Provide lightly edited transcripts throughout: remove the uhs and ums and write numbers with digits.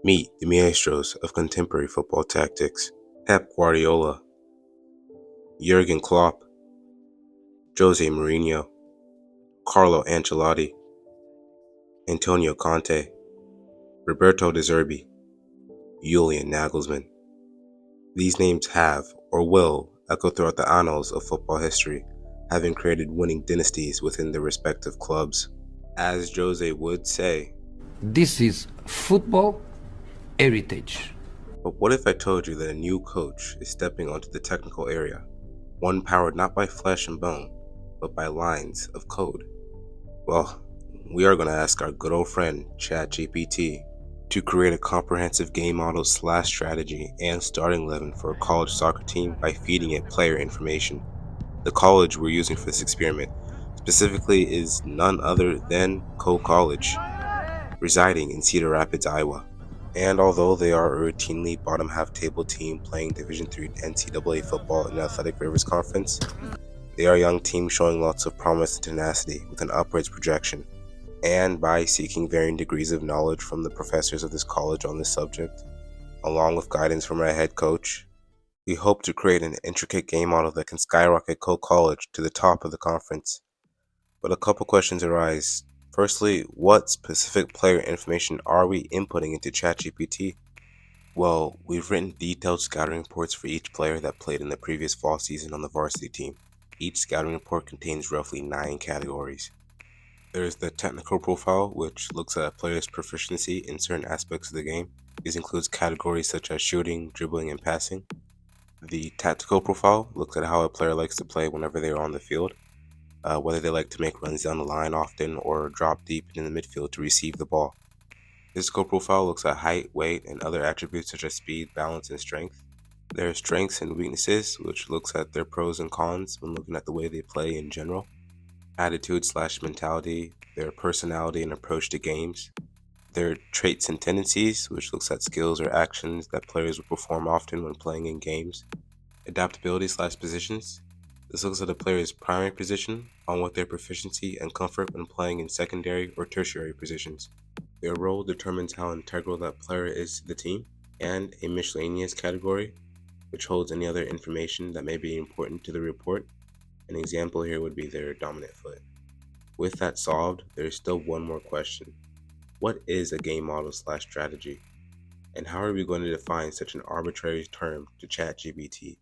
Meet the maestros of contemporary football tactics: Pep Guardiola, Jurgen Klopp, Jose Mourinho, Carlo Ancelotti, Antonio Conte, Roberto De Zerbi, Julian Nagelsmann. These names have, or will, echo throughout the annals of football history, having created winning dynasties within their respective clubs. As Jose would say, This is football heritage. but what if I told you that a new coach is stepping onto the technical area, one powered not by flesh and bone, but by lines of code? Well, we are going to ask our good old friend ChatGPT to create a comprehensive game model / strategy and starting 11 for a college soccer team by feeding it player information. The college we're using for this experiment specifically is none other than College, residing in Cedar Rapids, Iowa. And although they are a routinely bottom half table team playing Division III NCAA football in the Athletic Rivers Conference, they are a young team showing lots of promise and tenacity with an upwards projection. And by seeking varying degrees of knowledge from the professors of this college on this subject, along with guidance from our head coach, we hope to create an intricate game model that can skyrocket College to the top of the conference. But a couple questions arise. Firstly, what specific player information are we inputting into ChatGPT? Well, we've written detailed scouting reports for each player that played in the previous fall season on the varsity team. Each scouting report contains roughly 9 categories. There's the technical profile, which looks at a player's proficiency in certain aspects of the game. These includes categories such as shooting, dribbling, and passing. The tactical profile looks at how a player likes to play whenever they are on the field, whether they like to make runs down the line often or drop deep in the midfield to receive the ball. Physical profile looks at height, weight, and other attributes such as speed, balance, and strength. There are strengths and weaknesses, which looks at their pros and cons when looking at the way they play in general. Attitude / mentality, their personality and approach to games. Their traits and tendencies, which looks at skills or actions that players will perform often when playing in games. Adaptability / positions. This looks at a player's primary position, along with their proficiency and comfort when playing in secondary or tertiary positions. Their role determines how integral that player is to the team. And a miscellaneous category, which holds any other information that may be important to the report. An example here would be their dominant foot. With that solved, there is still one more question. What is a game model / strategy? And how are we going to define such an arbitrary term to ChatGPT?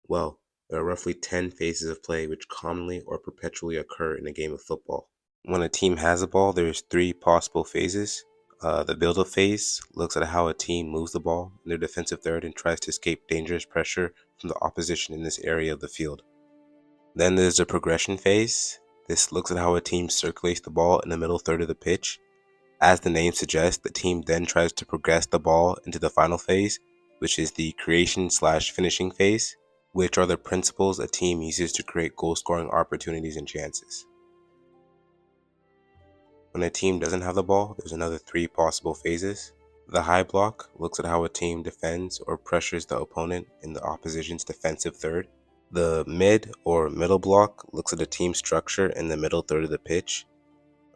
Well, there are roughly 10 phases of play which commonly or perpetually occur in a game of football. When a team has a ball, there's 3 possible phases. The build-up phase looks at how a team moves the ball in their defensive third and tries to escape dangerous pressure from the opposition in this area of the field. Then there's the progression phase. This looks at how a team circulates the ball in the middle third of the pitch. As the name suggests, the team then tries to progress the ball into the final phase, which is the creation / finishing phase, which are the principles a team uses to create goal-scoring opportunities and chances. When a team doesn't have the ball, there's another 3 possible phases. The high block looks at how a team defends or pressures the opponent in the opposition's defensive third. The mid or middle block looks at a team structure in the middle third of the pitch.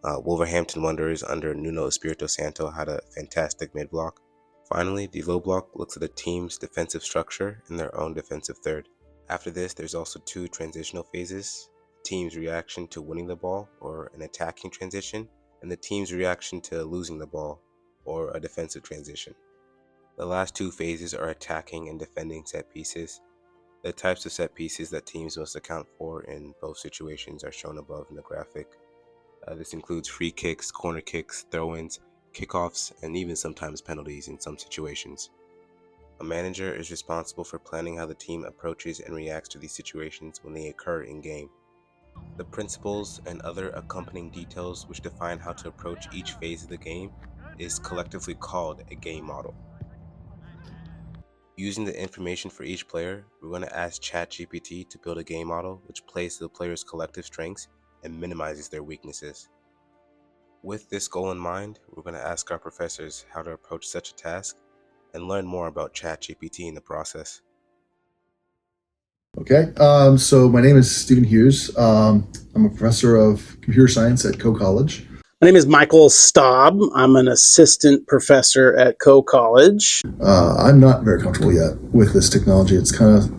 Wolverhampton Wanderers under Nuno Espirito Santo had a fantastic mid block. Finally, the low block looks at a team's defensive structure in their own defensive third. After this, there's also 2 transitional phases: team's reaction to winning the ball, or an attacking transition, and the team's reaction to losing the ball, or a defensive transition. The last 2 phases are attacking and defending set pieces. The types of set pieces that teams must account for in both situations are shown above in the graphic. This includes free kicks, corner kicks, throw-ins, kickoffs, and even sometimes penalties in some situations. A manager is responsible for planning how the team approaches and reacts to these situations when they occur in game. The principles and other accompanying details which define how to approach each phase of the game is collectively called a game model. Using the information for each player, we're going to ask ChatGPT to build a game model which plays to the players' collective strengths and minimizes their weaknesses. With this goal in mind, we're going to ask our professors how to approach such a task and learn more about ChatGPT in the process. Okay, so my name is Stephen Hughes. I'm a professor of computer science at College. My name is Michael Staub. I'm an assistant professor at Coe College. I'm not very comfortable yet with this technology. It's kind of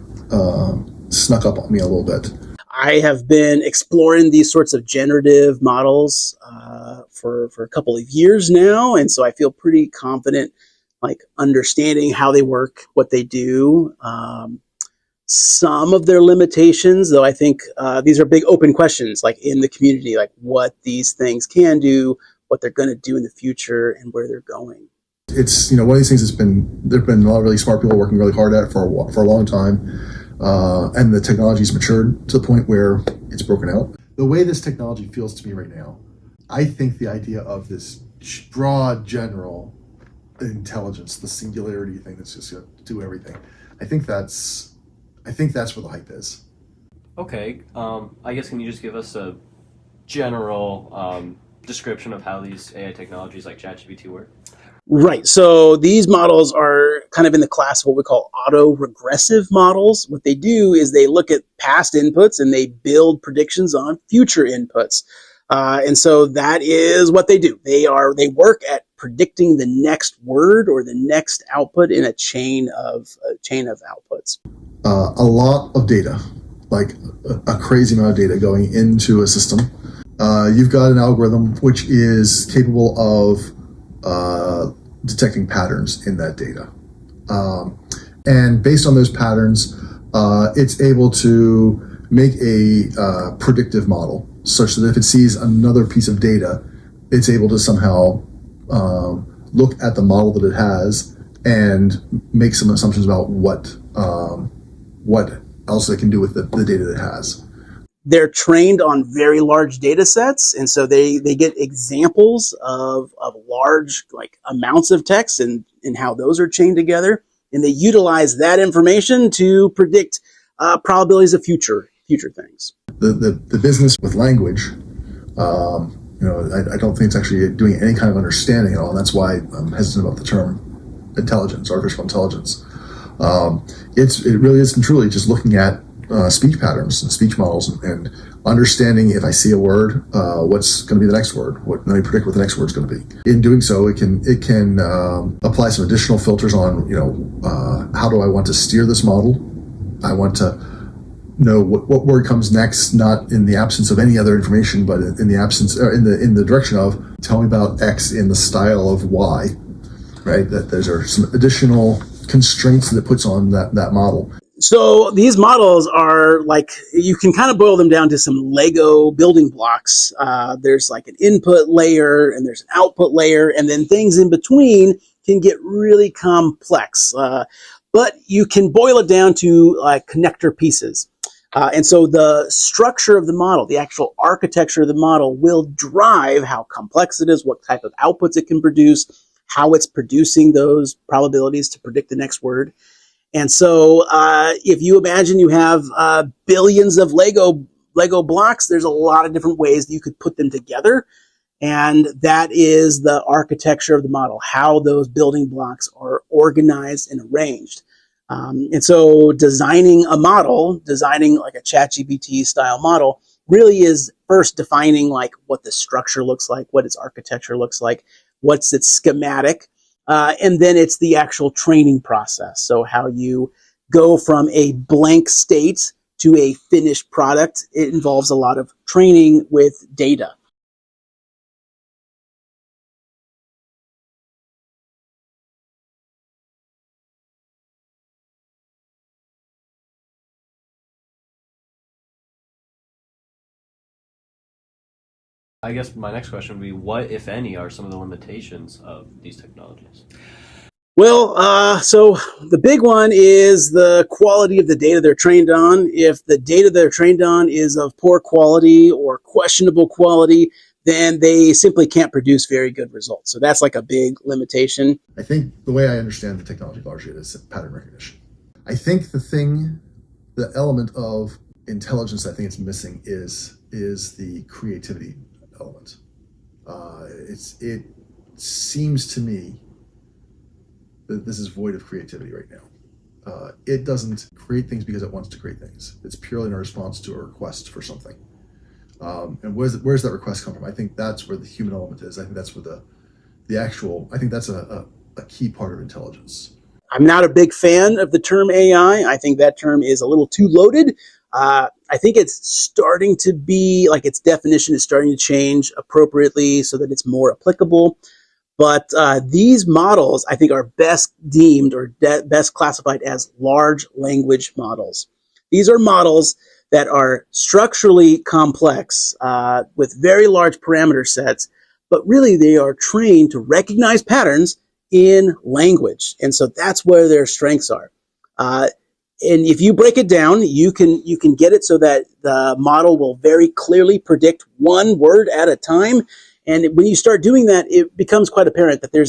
snuck up on me a little bit. I have been exploring these sorts of generative models for a couple of years now, and so I feel pretty confident, like understanding how they work, what they do. Some of their limitations, though, I think these are big open questions, like in the community, like what these things can do, what they're going to do in the future, and where they're going. It's one of these things there've been a lot of really smart people working really hard at it for a long time, and the technology's matured to the point where it's broken out. The way this technology feels to me right now, I think the idea of this broad general intelligence, the singularity thing that's just going to do everything, I think that's where the hype is. Okay, I guess can you just give us a general description of how these AI technologies like ChatGPT work? Right. So these models are kind of in the class of what we call auto-regressive models. What they do is they look at past inputs and they build predictions on future inputs. And so that is what they do. They work at predicting the next word or the next output in a chain of outputs. A lot of data, like a crazy amount of data going into a system. You've got an algorithm which is capable of detecting patterns in that data. And based on those patterns, it's able to make a predictive model such that if it sees another piece of data, it's able to somehow look at the model that it has and make some assumptions about what else it can do with the data that it has. They're trained on very large data sets, and so they get examples of large like amounts of text and how those are chained together, and they utilize that information to predict probabilities of future things. The business with language, I don't think it's actually doing any kind of understanding at all, and that's why I'm hesitant about the term intelligence, artificial intelligence. It really is truly just looking at speech patterns and speech models and understanding if I see a word, what's going to be the next word. Let me predict what the next word's going to be. In doing so, it can apply some additional filters on how do I want to steer this model. I want to know what word comes next, not in the absence of any other information, but in the absence or in the direction of tell me about X in the style of Y. Right. That those are some additional constraints that it puts on that model. So these models are like, you can kind of boil them down to some Lego building blocks. There's like an input layer and there's an output layer, and then things in between can get really complex. But you can boil it down to like connector pieces. And so the structure of the model, the actual architecture of the model will drive how complex it is, what type of outputs it can produce, how it's producing those probabilities to predict the next word. And so if you imagine you have billions of Lego blocks, there's a lot of different ways that you could put them together. And that is the architecture of the model, how those building blocks are organized and arranged. And so designing like a ChatGPT style model really is first defining like what the structure looks like, what its architecture looks like, what's its schematic. And then it's the actual training process. So how you go from a blank state to a finished product, it involves a lot of training with data. I guess my next question would be, what, if any, are some of the limitations of these technologies? Well, so the big one is the quality of the data they're trained on. If the data they're trained on is of poor quality or questionable quality, then they simply can't produce very good results. So that's like a big limitation. I think the way I understand the technology largely is pattern recognition. I think the element of intelligence I think it's missing is the creativity element. It seems to me that this is void of creativity right now. It doesn't create things because it wants to create things. It's purely in a response to a request for something. And where's that request come from? I think that's where the human element is. I think that's where the actual, I think that's a key part of intelligence. I'm not a big fan of the term AI. I think that term is a little too loaded. I think it's starting to be like its definition is starting to change appropriately so that it's more applicable. But these models, I think, are best deemed or best classified as large language models. These are models that are structurally complex with very large parameter sets, but really they are trained to recognize patterns in language. And so that's where their strengths are. And if you break it down, you can get it so that the model will very clearly predict one word at a time. And when you start doing that, it becomes quite apparent that there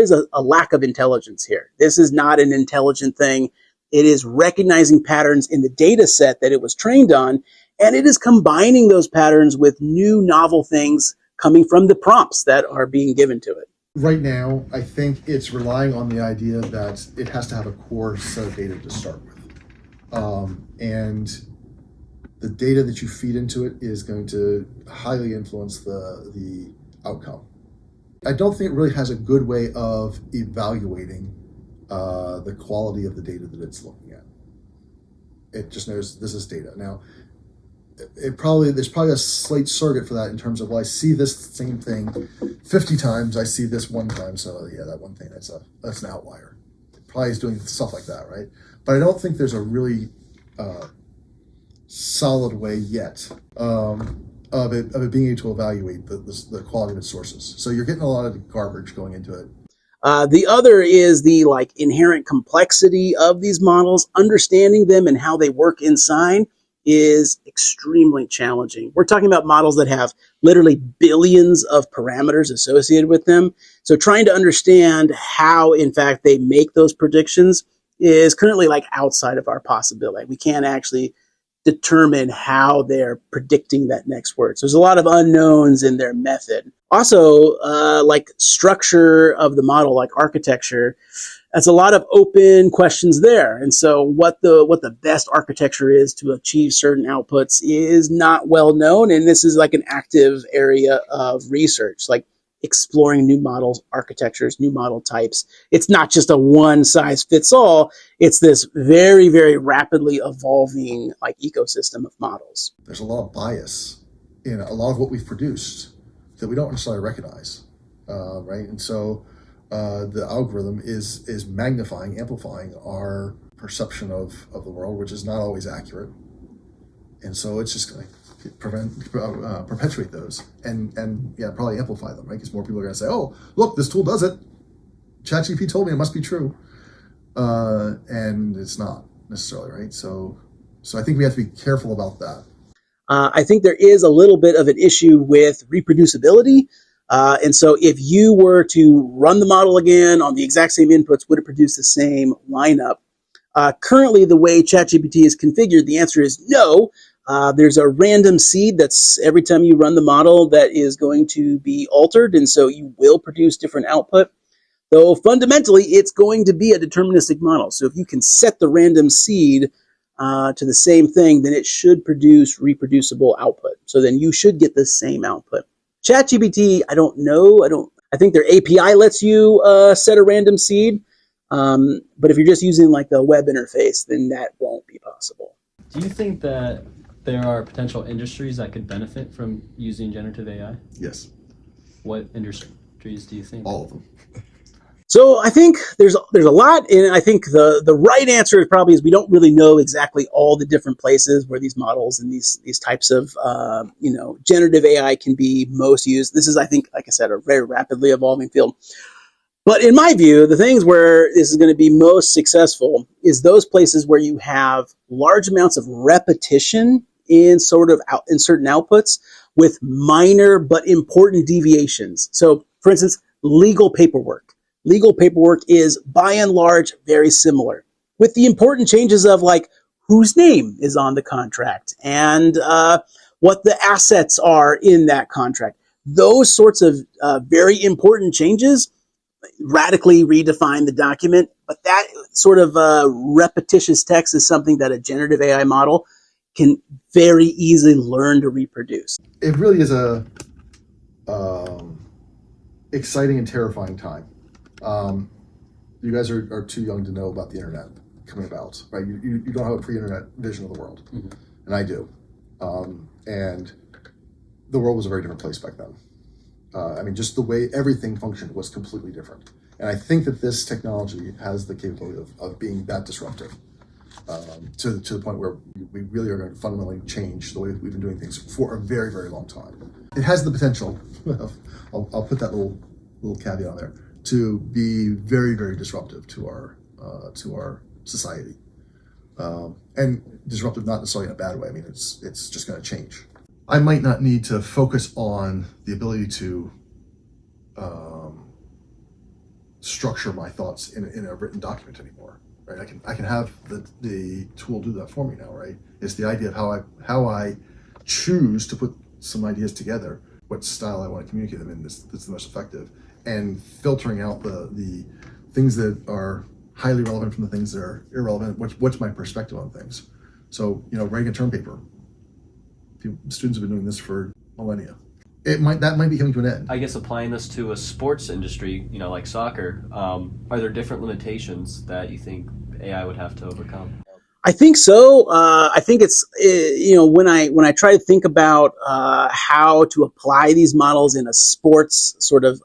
is a lack of intelligence here. This is not an intelligent thing. It is recognizing patterns in the data set that it was trained on, and it is combining those patterns with new novel things coming from the prompts that are being given to it. Right now, I think it's relying on the idea that it has to have a core set of data to start with. And the data that you feed into it is going to highly influence the outcome. I don't think it really has a good way of evaluating the quality of the data that it's looking at. It just knows this is data. Now, there's probably a slight surrogate for that in terms of, well, I see this same thing 50 times, I see this one time, so yeah, that one thing, that's an outlier. It probably is doing stuff like that, right? But I don't think there's a really solid way yet of it being able to evaluate the quality of its sources. So you're getting a lot of garbage going into it. The other is the inherent complexity of these models. Understanding them and how they work inside is extremely challenging. We're talking about models that have literally billions of parameters associated with them. So trying to understand how, in fact, they make those predictions is currently outside of our possibility. We can't actually determine how they're predicting that next word. So there's a lot of unknowns in their method. Also, structure of the model, like architecture, that's a lot of open questions there. And so what the best architecture is to achieve certain outputs is not well known. And this is an active area of research, exploring new model architectures, new model types. It's not just a one size fits all. It's this very, very rapidly evolving ecosystem of models. There's a lot of bias in a lot of what we've produced that we don't necessarily recognize, right? And so the algorithm is magnifying, amplifying our perception of the world, which is not always accurate. And so it's just going to perpetuate those and probably amplify them, right? Because more people are going to say, oh, look, this tool does it. ChatGPT told me it must be true. And it's not necessarily, right? So I think we have to be careful about that. I think there is a little bit of an issue with reproducibility. And so if you were to run the model again on the exact same inputs, would it produce the same lineup? Currently, the way ChatGPT is configured, the answer is no. There's a random seed that's every time you run the model that is going to be altered, and so you will produce different output. Though fundamentally, it's going to be a deterministic model. So if you can set the random seed to the same thing, then it should produce reproducible output. So then you should get the same output. ChatGPT, I don't know. I think their API lets you set a random seed. But if you're just using the web interface, then that won't be possible. Do you think that there are potential industries that could benefit from using generative AI? Yes. What industries do you think? All of them. So I think there's a lot, and I think the right answer is probably we don't really know exactly all the different places where these models and these types of generative AI can be most used. This is, I think, like I said, a very rapidly evolving field. But in my view, the things where this is going to be most successful is those places where you have large amounts of repetition in certain outputs with minor but important deviations. So, for instance, legal paperwork. Legal paperwork is, by and large, very similar, with the important changes of whose name is on the contract and what the assets are in that contract. Those sorts of very important changes radically redefine the document, but that sort of repetitious text is something that a generative AI model can very easily learn to reproduce. It really is a exciting and terrifying time. You guys are too young to know about the internet coming about, right? You don't have a pre-internet vision of the world, and I do. And the world was a very different place back then. I mean, just the way everything functioned was completely different. And I think that this technology has the capability of being that disruptive to the point where we really are going to fundamentally change the way we've been doing things for a very, very long time. It has the potential, I'll put that little caveat on there, to be very, very disruptive to our society. And disruptive not necessarily in a bad way. I mean, it's just going to change. I might not need to focus on the ability to structure my thoughts in a written document anymore, right? I can have the tool do that for me now, right? It's the idea of how I choose to put some ideas together, what style I want to communicate them in that's the most effective, and filtering out the things that are highly relevant from the things that are irrelevant. What's my perspective on things? So, writing a term paper. Students have been doing this for millennia. That might be coming to an end. I guess applying this to a sports industry, like soccer, are there different limitations that you think AI would have to overcome? I think so. I think it's when I try to think about how to apply these models in a sports sort of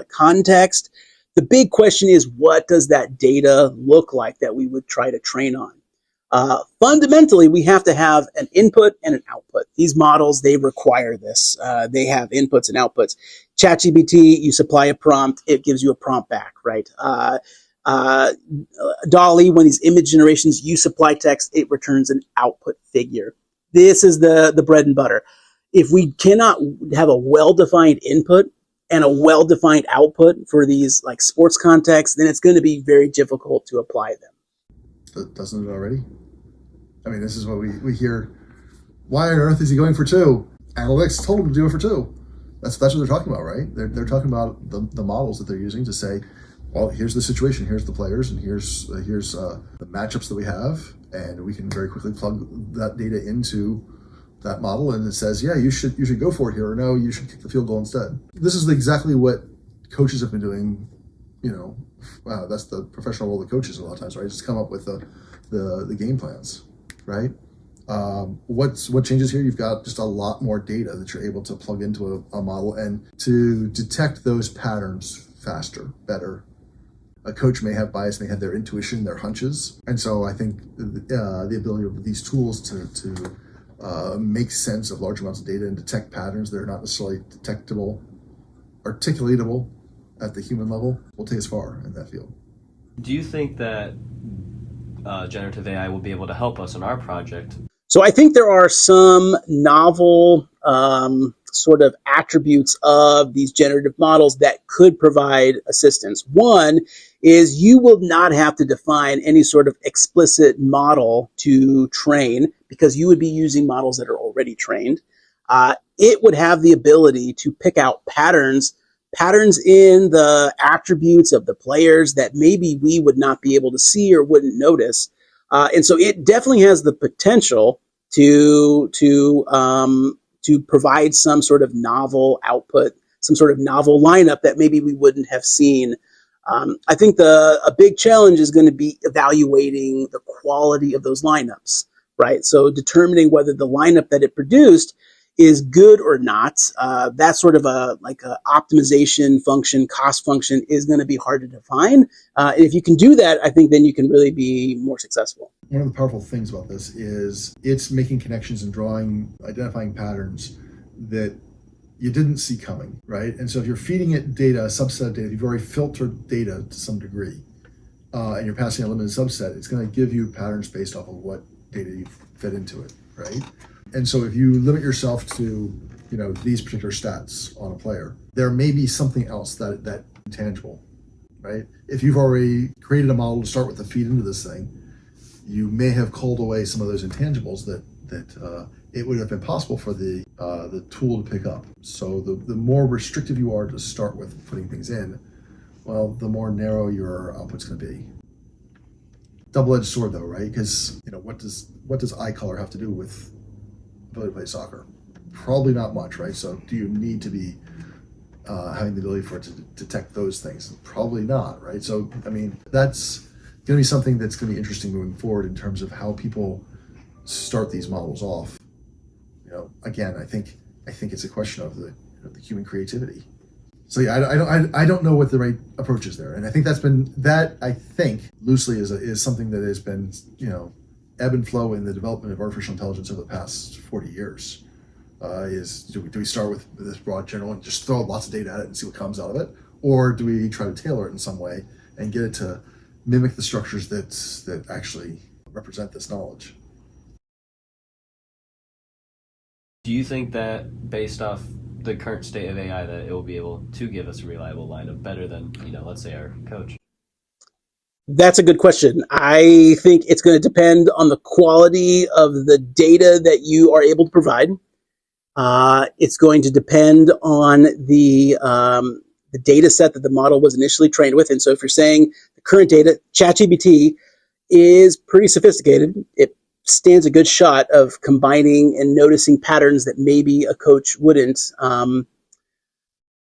context, the big question is, what does that data look like that we would try to train on? Fundamentally, we have to have an input and an output. These models, they require this. They have inputs and outputs. ChatGPT, you supply a prompt, it gives you a prompt back, right? DALL-E, when these image generations, you supply text, it returns an output figure. This is the bread and butter. If we cannot have a well-defined input and a well-defined output for these like sports contexts, then it's going to be very difficult to apply them. Doesn't it already? I mean, this is what we hear. Why on earth is he going for 2? Analytics told him to do it for 2. That's what they're talking about, right? They're talking about the models that they're using to say, well, here's the situation, here's the players, and here's the matchups that we have, and we can very quickly plug that data into that model, and it says, yeah, you should go for it here, or no, you should kick the field goal instead. This is exactly what coaches have been doing. That's the professional role of the coaches a lot of times, right? Just come up with the game plans, right? What changes here? You've got just a lot more data that you're able to plug into a model and to detect those patterns faster, better. A coach may have bias, may have their intuition, their hunches. And so I think the ability of these tools to make sense of large amounts of data and detect patterns that are not necessarily detectable, articulatable at the human level will take us far in that field. Do you think that generative AI will be able to help us in our project? So I think there are some novel sort of attributes of these generative models that could provide assistance. One is you will not have to define any sort of explicit model to train because you would be using models that are already trained. It would have the ability to pick out patterns in the attributes of the players that maybe we would not be able to see or wouldn't notice. And so it definitely has the potential to provide some sort of novel output, some sort of novel lineup that maybe we wouldn't have seen. I think a big challenge is going to be evaluating the quality of those lineups, right? So determining whether the lineup that it produced is good or not. That sort of a optimization function, cost function is going to be hard to define. If you can do that, I think then you can really be more successful. One of the powerful things about this is it's making connections and identifying patterns that you didn't see coming, right? And so if you're feeding it data, a subset of data, you've already filtered data to some degree, and you're passing a limited subset, it's going to give you patterns based off of what data you've fed into it, right? And so if you limit yourself to, these particular stats on a player, there may be something else that intangible, right? If you've already created a model to start with to feed into this thing, you may have culled away some of those intangibles that it would have been possible for the tool to pick up. So the more restrictive you are to start with putting things in, well, the more narrow your output's going to be. double-edged sword, though, right? Because what does eye color have to do with ability to play soccer? Probably not much, right? So do you need to be having the ability for it to detect those things? Probably not, right? So I mean, that's going to be something that's going to be interesting moving forward in terms of how people start these models off. Again, I think it's a question of the human creativity. So yeah, I don't know what the right approach is there, and I think I think loosely is something that has been ebb and flow in the development of artificial intelligence over the past 40 years. Do we start with this broad general and just throw lots of data at it and see what comes out of it, or do we try to tailor it in some way and get it to mimic the structures that actually represent this knowledge? Do you think that based off the current state of AI that it will be able to give us a reliable lineup better than, let's say our coach? That's a good question. I think it's going to depend on the quality of the data that you are able to provide. It's going to depend on the data set that the model was initially trained with. And so if you're saying the current data, ChatGPT is pretty sophisticated. It stands a good shot of combining and noticing patterns that maybe a coach wouldn't.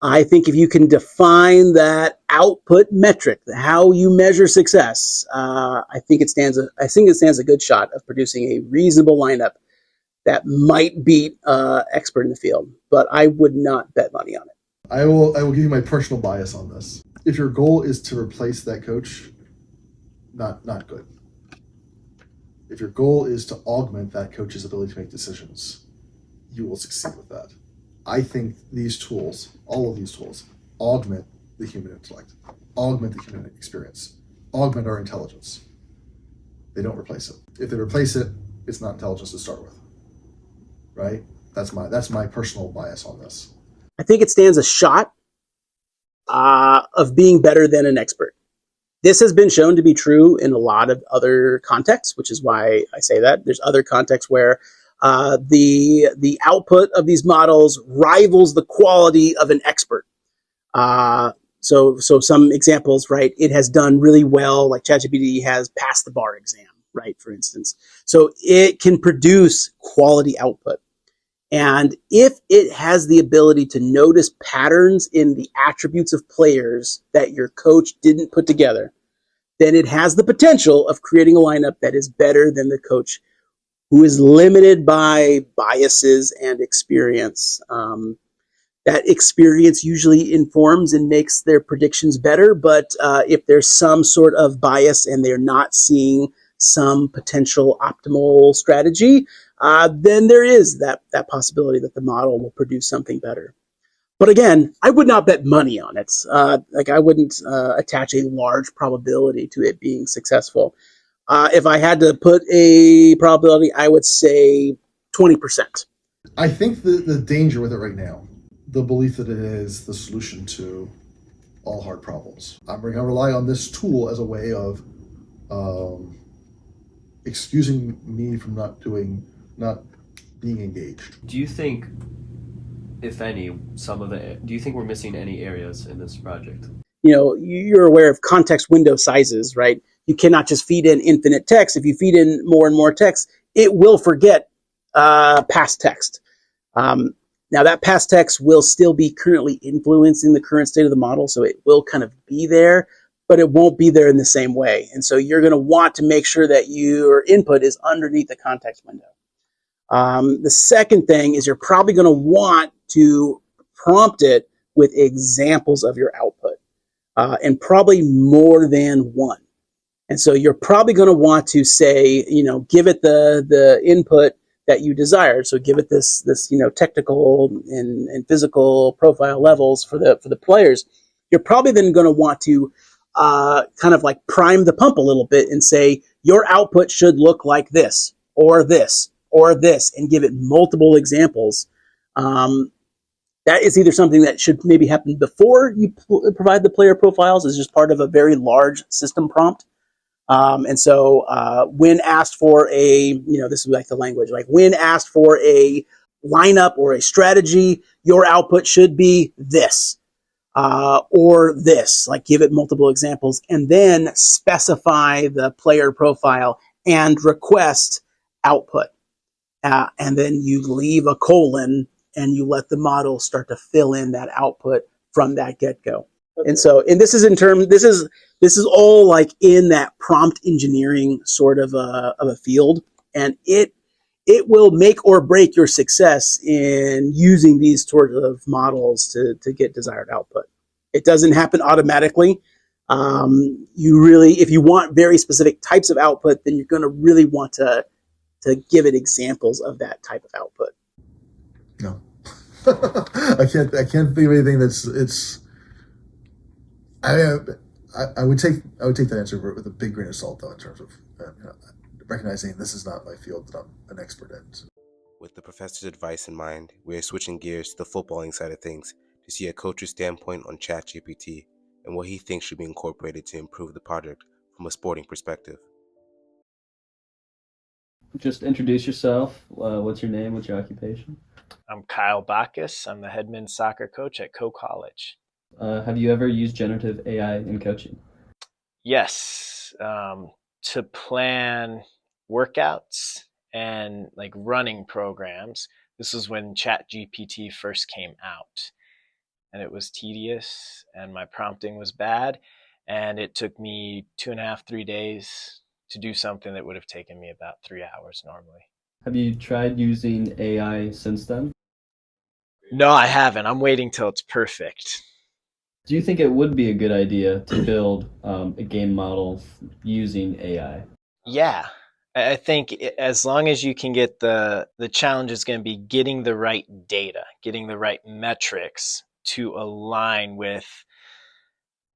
I think if you can define that output metric, how you measure success, I think it stands a good shot of producing a reasonable lineup that might beat expert in the field. But I would not bet money on it. I will give you my personal bias on this. If your goal is to replace that coach, not good. If your goal is to augment that coach's ability to make decisions, you will succeed with that. I think these tools, all of these tools, augment the human intellect, augment the human experience, augment our intelligence. They don't replace it. If they replace it, it's not intelligence to start with, right? That's my personal bias on this. I think it stands a shot of being better than an expert. This has been shown to be true in a lot of other contexts, which is why I say that. There's other contexts where the output of these models rivals the quality of an expert. So some examples, right? It has done really well, like ChatGPT has passed the bar exam, right? For instance, so it can produce quality output. And if it has the ability to notice patterns in the attributes of players that your coach didn't put together, then it has the potential of creating a lineup that is better than the coach who is limited by biases and experience. That experience usually informs and makes their predictions better, but if there's some sort of bias and they're not seeing some potential optimal strategy, then there is that possibility that the model will produce something better. But again, I would not bet money on it. I wouldn't attach a large probability to it being successful. If I had to put a probability, I would say 20%. I think the danger with it right now, the belief that it is the solution to all hard problems. I'm going to rely on this tool as a way of excusing me from not being engaged. Do you think, if any, do you think we're missing any areas in this project? You're aware of context window sizes, right? You cannot just feed in infinite text. If you feed in more and more text, it will forget past text. Now, that past text will still be currently influencing the current state of the model, so it will kind of be there, but it won't be there in the same way. And so you're going to want to make sure that your input is underneath the context window. The second thing is you're probably going to want to prompt it with examples of your output, and probably more than one. And so you're probably going to want to say, give it the input that you desire. So give it this technical and physical profile levels for the players. You're probably then going to want to kind of like prime the pump a little bit and say, your output should look like this, or this, or this, and give it multiple examples. That is either something that should maybe happen before you provide the player profiles as just part of a very large system prompt. And so when asked for this is like the language, like when asked for a lineup or a strategy, your output should be this. or this, like give it multiple examples, and then specify the player profile and request output. And then you leave a colon and you let the model start to fill in that output from that get-go. Okay. And this is all like in that prompt engineering sort of a field, and it will make or break your success in using these sort of models to get desired output. It doesn't happen automatically. If you want very specific types of output, then you're going to really want to give it examples of that type of output. No, I can't think of anything that's. I would take that answer with a big grain of salt, though, in terms of recognizing this is not my field that I'm an expert in. With the professor's advice in mind, we are switching gears to the footballing side of things to see a coach's standpoint on ChatGPT and what he thinks should be incorporated to improve the project from a sporting perspective. Just introduce yourself. What's your name? What's your occupation? I'm Kyle Bacchus. I'm the head men's soccer coach at Co College. Have you ever used generative AI in coaching? Yes, to plan workouts and like running programs. This was when ChatGPT first came out, and it was tedious, and my prompting was bad, and it took me 2.5, 3 days to do something that would have taken me about 3 hours normally. Have you tried using AI since then? No, I haven't. I'm waiting till it's perfect. Do you think it would be a good idea to build a game model using AI? Yeah, I think as long as you can get the challenge is going to be getting the right data, getting the right metrics to align with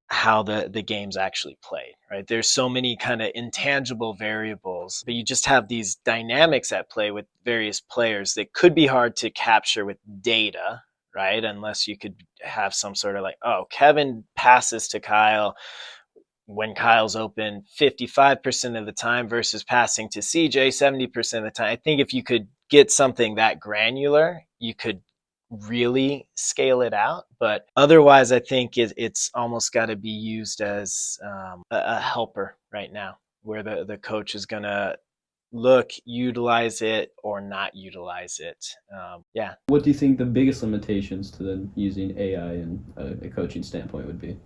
how the game's actually played, right? There's so many kind of intangible variables, but you just have these dynamics at play with various players that could be hard to capture with data, right? Unless you could have some sort of like, oh, Kevin passes to Kyle when Kyle's open 55% of the time versus passing to CJ 70% of the time. I think if you could get something that granular, you could really scale it out. But otherwise, I think it's almost got to be used as a helper right now, where the coach is going to utilize it or not utilize it. Yeah. What do you think the biggest limitations to then using AI in a coaching standpoint would be?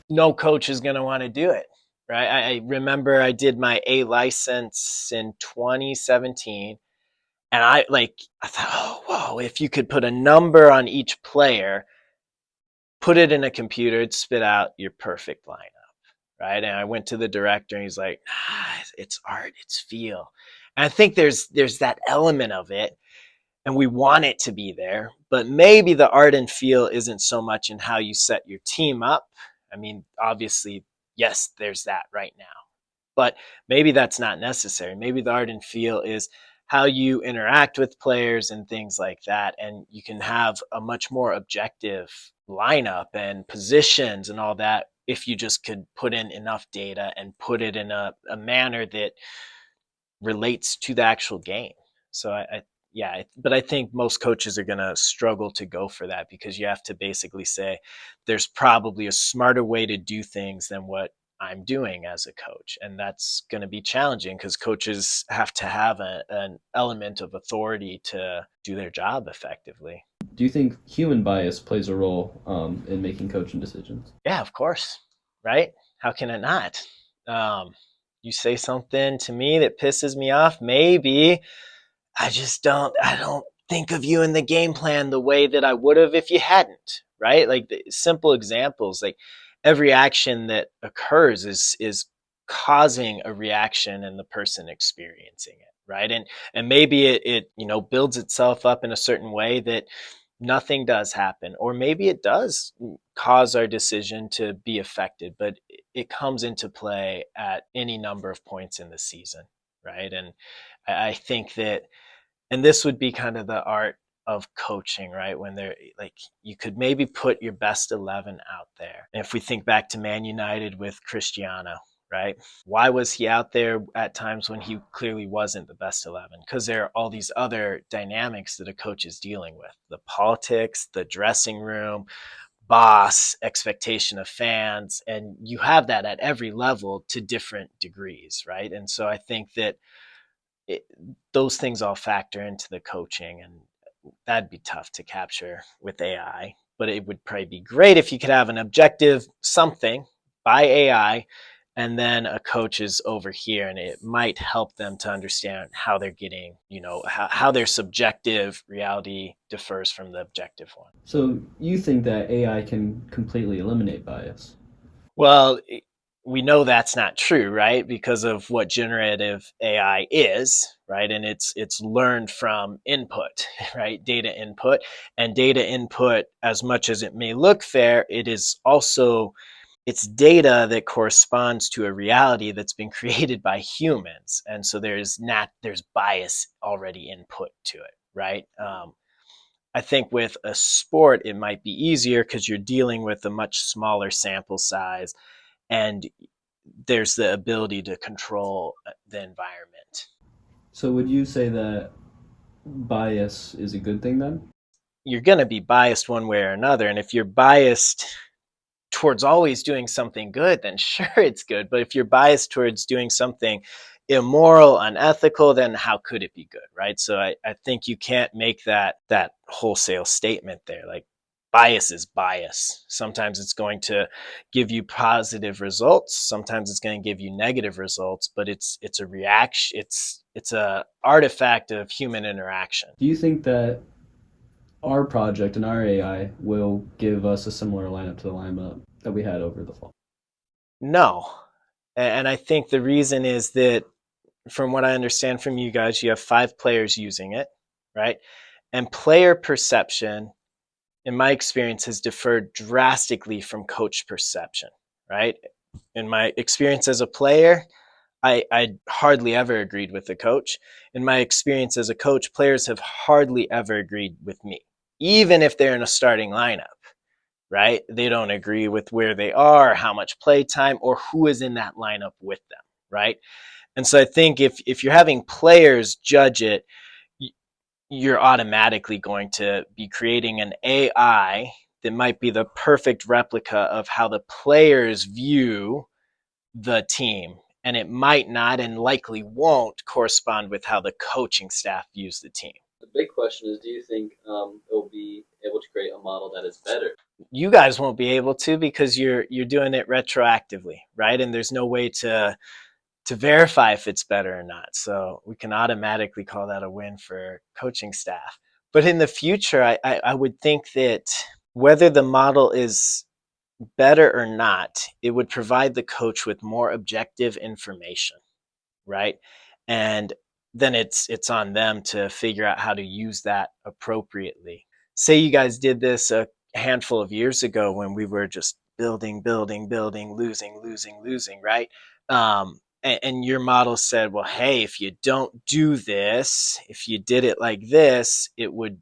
No coach is going to want to do it, right? I remember I did my A license in 2017, and I thought, oh, whoa, if you could put a number on each player, put it in a computer, it'd spit out your perfect lineup, right? And I went to the director, and he's like, it's art, it's feel. And I think there's that element of it, and we want it to be there, but maybe the art and feel isn't so much in how you set your team up. I mean, obviously, yes, there's that right now, but maybe that's not necessary. Maybe the art and feel is how you interact with players and things like that. And you can have a much more objective lineup and positions and all that if you just could put in enough data and put it in a manner that relates to the actual game. So but I think most coaches are going to struggle to go for that, because you have to basically say there's probably a smarter way to do things than what I'm doing as a coach. And that's going to be challenging, because coaches have to have an element of authority to do their job effectively. Do you think human bias plays a role in making coaching decisions? Yeah, of course. Right? How can it not? You say something to me that pisses me off, maybe I don't think of you in the game plan the way that I would have if you hadn't, right? Like the simple examples, like every action that occurs is causing a reaction in the person experiencing it, right? And maybe it builds itself up in a certain way that nothing does happen, or maybe it does cause our decision to be affected, but it comes into play at any number of points in the season, right? And I think that, and this would be kind of the art of coaching, right? When they're like, you could maybe put your best 11 out there. And if we think back to Man United with Cristiano, right? Why was he out there at times when he clearly wasn't the best 11? Because there are all these other dynamics that a coach is dealing with: the politics, the dressing room, boss expectation of fans, and you have that at every level to different degrees, right? And so I think that those things all factor into the coaching, and that'd be tough to capture with AI. But it would probably be great if you could have an objective something by AI, and then a coach is over here, and it might help them to understand how they're getting, how their subjective reality differs from the objective one. So you think that AI can completely eliminate bias? Well, we know that's not true, right? Because of what generative AI is, right? And it's learned from input, right? Data input. And data input, as much as it may look fair, it is also, it's data that corresponds to a reality that's been created by humans. And so there's bias already input to it, right? I think with a sport, it might be easier because you're dealing with a much smaller sample size, and there's the ability to control the environment. So would you say that bias is a good thing then? You're going to be biased one way or another. And if you're biased towards always doing something good, then sure, it's good. But if you're biased towards doing something immoral, unethical, then how could it be good, right? So I think you can't make that wholesale statement there. Like, bias is bias. Sometimes it's going to give you positive results. Sometimes it's going to give you negative results, but it's a reaction. It's a artifact of human interaction. Do you think that our project and our AI will give us a similar lineup to the lineup that we had over the fall? No. And I think the reason is that, from what I understand from you guys, you have 5 players using it, right? And player perception, in my experience, has differed drastically from coach perception, right? In my experience as a player, I hardly ever agreed with the coach. In my experience as a coach, players have hardly ever agreed with me, even if they're in a starting lineup, right? They don't agree with where they are, how much play time, or who is in that lineup with them, right? And so I think if you're having players judge it, you're automatically going to be creating an AI that might be the perfect replica of how the players view the team. And it might not, and likely won't, correspond with how the coaching staff views the team. The big question is, do you think it'll be able to create a model that is better? You guys won't be able to, because you're doing it retroactively, right? And there's no way to verify if it's better or not. So we can automatically call that a win for coaching staff. But in the future, I would think that whether the model is better or not, it would provide the coach with more objective information, right? And then it's on them to figure out how to use that appropriately. Say you guys did this a handful of years ago when we were just building, losing, right? And your model said, well, hey, if you don't do this, if you did it like this, it would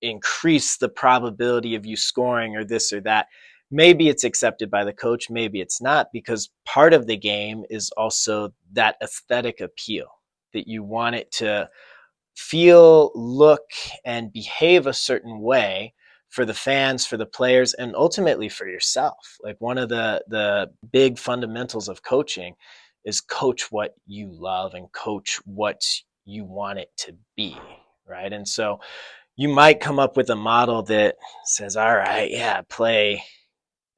increase the probability of you scoring or this or that. Maybe it's accepted by the coach, maybe it's not, because part of the game is also that aesthetic appeal, that you want it to feel, look, and behave a certain way for the fans, for the players, and ultimately for yourself. Like, one of the big fundamentals of coaching is coach what you love and coach what you want it to be, right? And so you might come up with a model that says, all right, yeah, play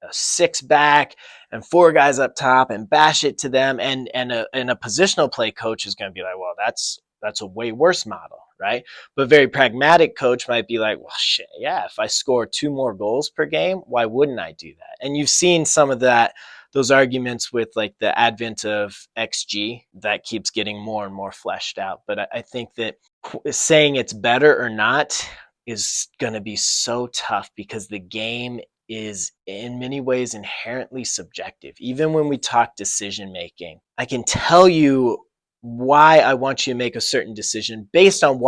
a 6-back and 4 guys up top and bash it to them. And a positional play coach is going to be like, well, that's a way worse model, right? But a very pragmatic coach might be like, well, shit, yeah, if I score 2 more goals per game, why wouldn't I do that? And you've seen some of those arguments with, like, the advent of XG that keeps getting more and more fleshed out. But I think that saying it's better or not is going to be so tough, because the game is in many ways inherently subjective. Even when we talk decision making, I can tell you why I want you to make a certain decision based on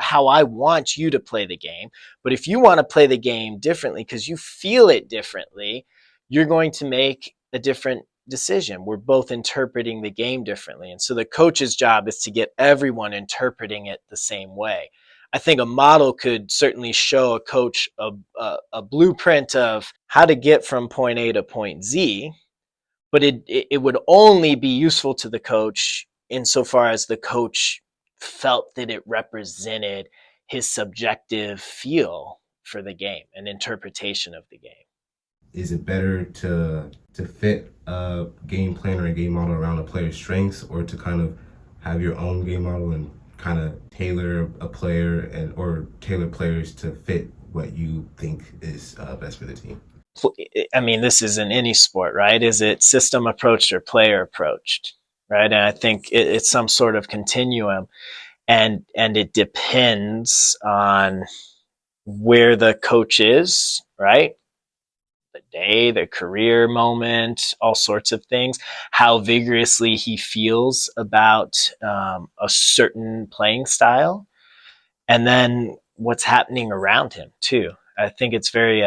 how I want you to play the game. But if you want to play the game differently because you feel it differently, you're going to make a different decision. We're both interpreting the game differently. And so the coach's job is to get everyone interpreting it the same way. I think a model could certainly show a coach a blueprint of how to get from point A to point Z, but it would only be useful to the coach insofar as the coach felt that it represented his subjective feel for the game and interpretation of the game. Is it better to fit a game plan or a game model around a player's strengths, or to kind of have your own game model and kind of tailor a player or tailor players to fit what you think is best for the team? I mean, this is in any sport, right? Is it system approached or player approached, right? And I think it's some sort of continuum, and it depends on where the coach is, right? The day, the career moment, all sorts of things, how vigorously he feels about a certain playing style, and then what's happening around him too. I think it's very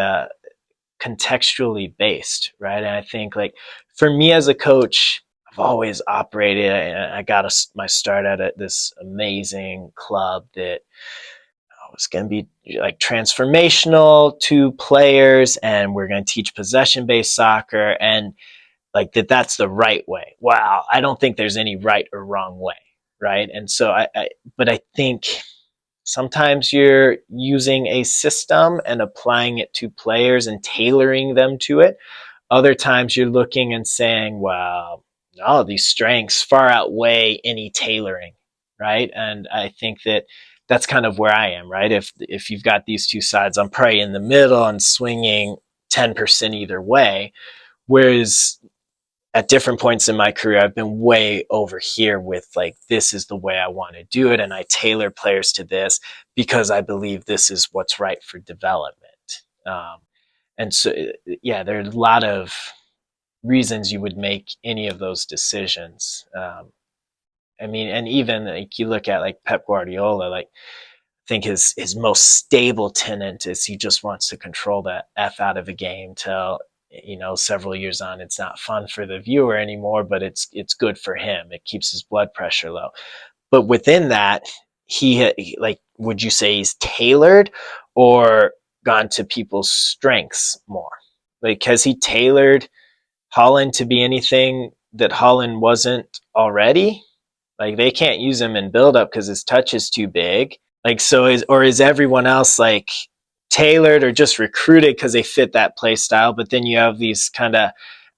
contextually based, right? And I think, like, for me as a coach, I've always operated. I got my start at this amazing club that was going to be like transformational to players, and we're going to teach possession based soccer, and like that's the right way. Wow, I don't think there's any right or wrong way, right? And so but I think sometimes you're using a system and applying it to players and tailoring them to it. Other times you're looking and saying, well, no, these strengths far outweigh any tailoring, right? And I think that's kind of where I am, right? If you've got these two sides, I'm probably in the middle and swinging 10% either way. Whereas at different points in my career, I've been way over here with, like, this is the way I want to do it, and I tailor players to this because I believe this is what's right for development. And so, yeah, there are a lot of reasons you would make any of those decisions. I mean, and even like you look at like Pep Guardiola, like, I think his most stable tenet is he just wants to control the F out of a game till, several years on, it's not fun for the viewer anymore, but it's good for him. It keeps his blood pressure low. But within that, he like, would you say he's tailored or gone to people's strengths more? Like, has he tailored Holland to be anything that Holland wasn't already? Like, they can't use him in build up because his touch is too big. Like, so is everyone else like tailored or just recruited because they fit that play style? But then you have these kind of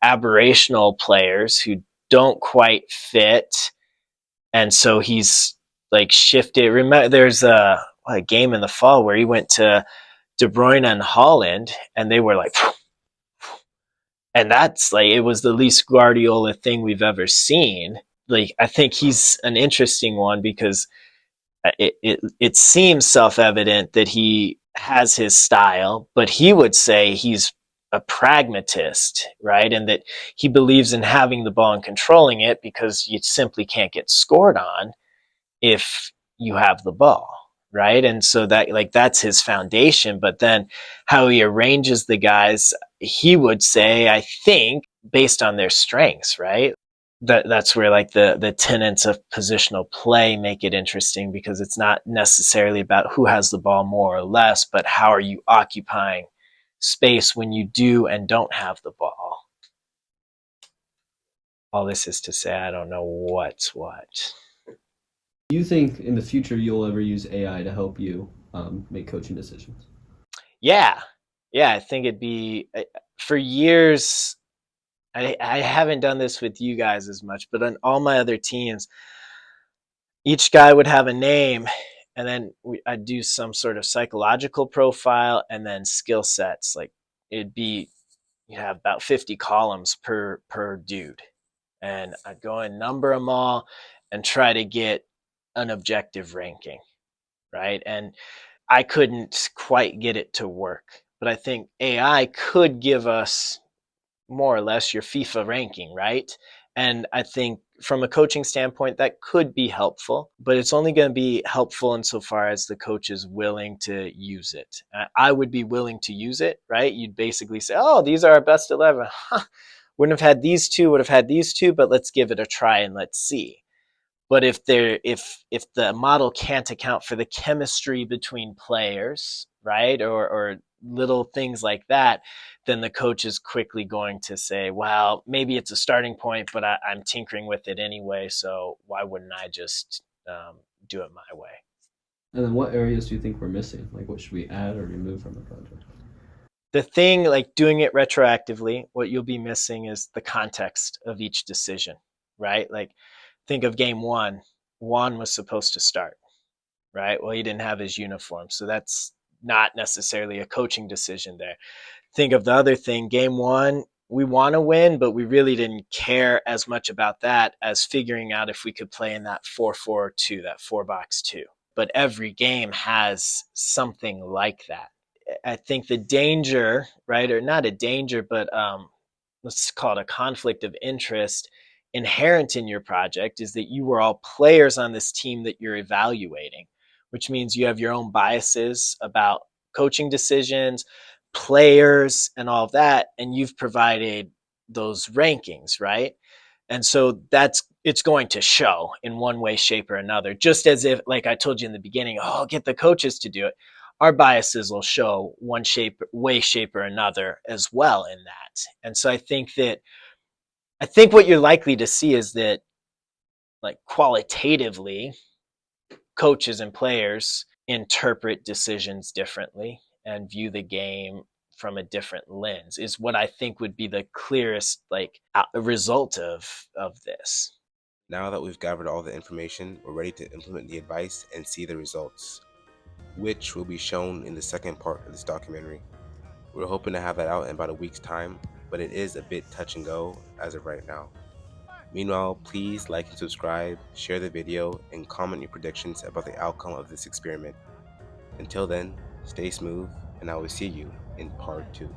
aberrational players who don't quite fit, and so he's like shifted. Remember, there's a game in the fall where he went to De Bruyne and Holland, and they were like, and that's like, it was the least Guardiola thing we've ever seen. Like, I think he's an interesting one because it seems self-evident that he has his style, but he would say he's a pragmatist, right? And that he believes in having the ball and controlling it because you simply can't get scored on if you have the ball, right? And so that's his foundation. But then how he arranges the guys, he would say, I think, based on their strengths, right? That's where like the tenets of positional play make it interesting, because it's not necessarily about who has the ball more or less, but how are you occupying space when you do and don't have the ball. All this is to say, I don't know what's what. Do you think in the future you'll ever use AI to help you make coaching decisions? Yeah, I think it'd be, for years, I haven't done this with you guys as much, but on all my other teams, each guy would have a name, and then I'd do some sort of psychological profile and then skill sets. Like, it'd be, you have about 50 columns per dude, and I'd go and number them all and try to get an objective ranking, right? And I couldn't quite get it to work, but I think AI could give us more or less your FIFA ranking, right? And I think from a coaching standpoint, that could be helpful, but it's only going to be helpful insofar as the coach is willing to use it. I would be willing to use it, right? You'd basically say, oh, these are our best 11. Wouldn't have had these two, would have had these two, but let's give it a try and let's see. But if the model can't account for the chemistry between players, right, or little things like that, then the coach is quickly going to say, well, maybe it's a starting point, but I'm tinkering with it anyway, so why wouldn't I just do it my way? And then what areas do you think we're missing? Like, what should we add or remove from the project? The thing, like doing it retroactively, what you'll be missing is the context of each decision, right? Like, think of game one. Juan was supposed to start, right? Well, he didn't have his uniform, so that's not necessarily a coaching decision there. Think of the other thing. Game one, we want to win, but we really didn't care as much about that as figuring out if we could play in that 4-4-2, that 4-box-2. But every game has something like that. I think the danger, right, or not a danger, but let's call it a conflict of interest inherent in your project is that you were all players on this team that you're evaluating, which means you have your own biases about coaching decisions, players, and all of that, and you've provided those rankings, right? And so it's going to show in one way, shape, or another. Just as if, like I told you in the beginning, oh, I'll get the coaches to do it. Our biases will show one way, shape, or another as well in that. And so I think what you're likely to see is that, like, qualitatively, coaches and players interpret decisions differently and view the game from a different lens is what I think would be the clearest result of this. Now that we've gathered all the information, we're ready to implement the advice and see the results, which will be shown in the second part of this documentary. We're hoping to have that out in about a week's time, but it is a bit touch and go as of right now. Meanwhile, please like and subscribe, share the video, and comment your predictions about the outcome of this experiment. Until then, stay smooth, and I will see you in part 2.